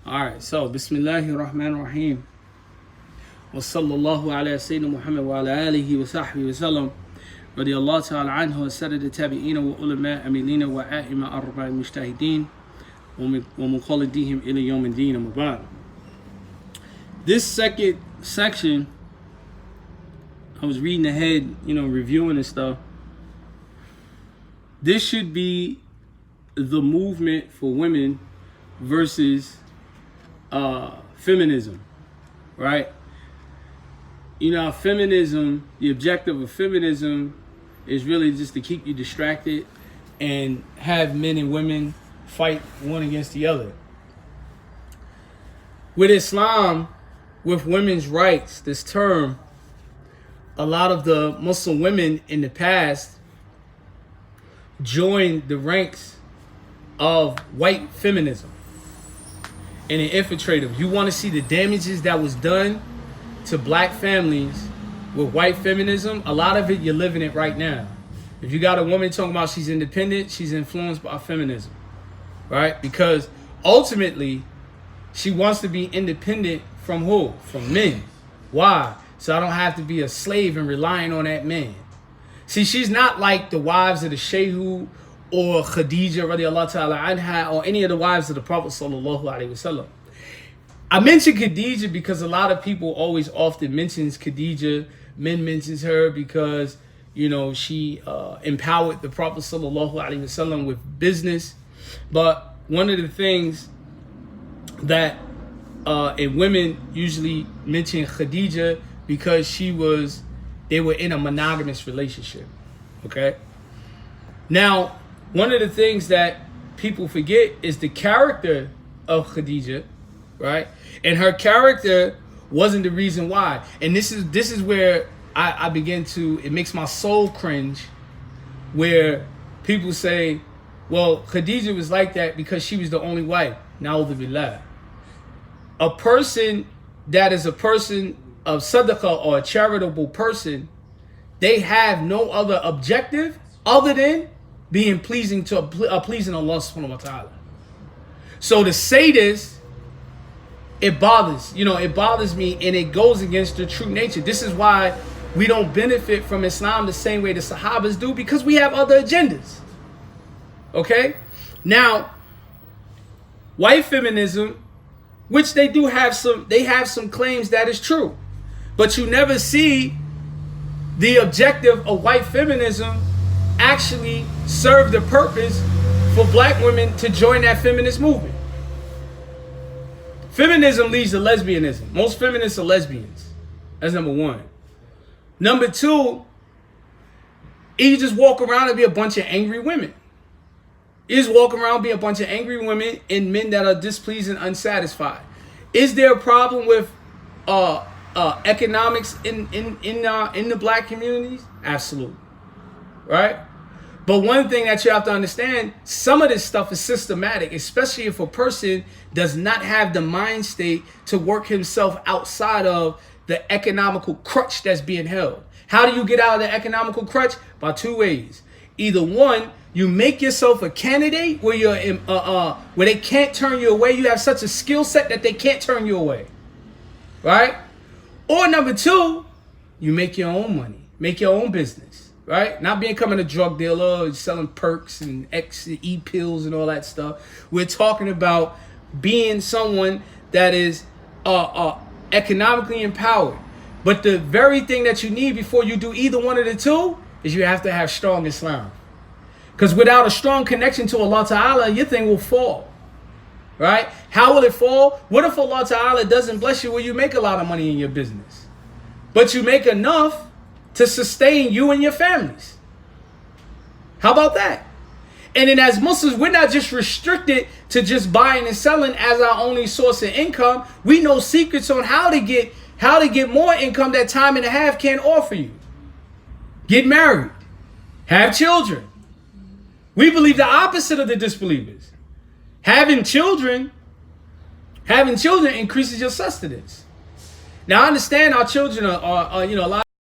Alright, so Bismillahir Rahmanir Rahim. Wa sallallahu ala Sayyidina Muhammad wa ala alihi wa sahbihi wa sallam. Radiyallahu ta'ala anhu wa sadad tabi'ina wa ulama amilina wa a'ima arba'i mujtahideen wa muqallidihim ila yawm ad-din amma ba'd. This second section, I was reading ahead, reviewing and stuff. This should be the movement for women versus feminism, right? Feminism, the objective of feminism is really just to keep you distracted and have men and women fight one against the other. With Islam, with women's rights, this term, a lot of the Muslim women in the past joined the ranks of white feminism and it infiltrated them. You want to see the damages that was done to black families with white feminism? A lot of it, you're living it right now. If you got a woman talking about she's independent, she's influenced by feminism, right? Because ultimately, she wants to be independent from who? From men. Why? So I don't have to be a slave and relying on that man. See, she's not like the wives of the Shehu or Khadija radiallahu ta'ala anha or any of the wives of the Prophet sallallahu alaihi wasallam. I mention Khadija because a lot of people always often mentions Khadija. Men mentions her because, she empowered the Prophet sallallahu alaihi wasallam with business. But one of the things that and women usually mention Khadija because they were in a monogamous relationship. Okay? Now, one of the things that people forget is the character of Khadija, right? And her character wasn't the reason why. And this is where I begin to, it makes my soul cringe, where people say, well, Khadija was like that because she was the only wife. Na'udhu billah. A person that is a person of sadaqah or a charitable person, they have no other objective other than being pleasing to pleasing Allah subhanahu wa ta'ala. So to say this, it bothers me, and it goes against the true nature. This is why we don't benefit from Islam the same way the Sahabas do, because we have other agendas. Okay? Now, white feminism, which they have some claims that is true, but you never see the objective of white feminism actually serve the purpose for black women to join that feminist movement. Feminism leads to lesbianism. Most feminists are lesbians. That's number one. Number two, you just walk around and be a bunch of angry women. You just walk around and be a bunch of angry women and men that are displeased and unsatisfied. Is there a problem with economics in the black communities? Absolutely. Right? But one thing that you have to understand, some of this stuff is systematic, especially if a person does not have the mind state to work himself outside of the economical crutch that's being held. How do you get out of the economical crutch? By two ways. Either one, you make yourself a candidate where you're where they can't turn you away. You have such a skill set that they can't turn you away. Right? Or number two, you make your own money, make your own business. Right? Not becoming a drug dealer, selling perks and e-pills and all that stuff. We're talking about being someone that is economically empowered. But the very thing that you need before you do either one of the two is you have to have strong Islam. Because without a strong connection to Allah Ta'ala, your thing will fall. Right? How will it fall? What if Allah Ta'ala doesn't bless you where you make a lot of money in your business, but you make enough to sustain you and your families? How about that? And then as Muslims, we're not just restricted to just buying and selling as our only source of income. We know secrets on how to get more income that time and a half can't offer you. Get married. Have children. We believe the opposite of the disbelievers. Having children increases your sustenance. Now I understand our children are a lot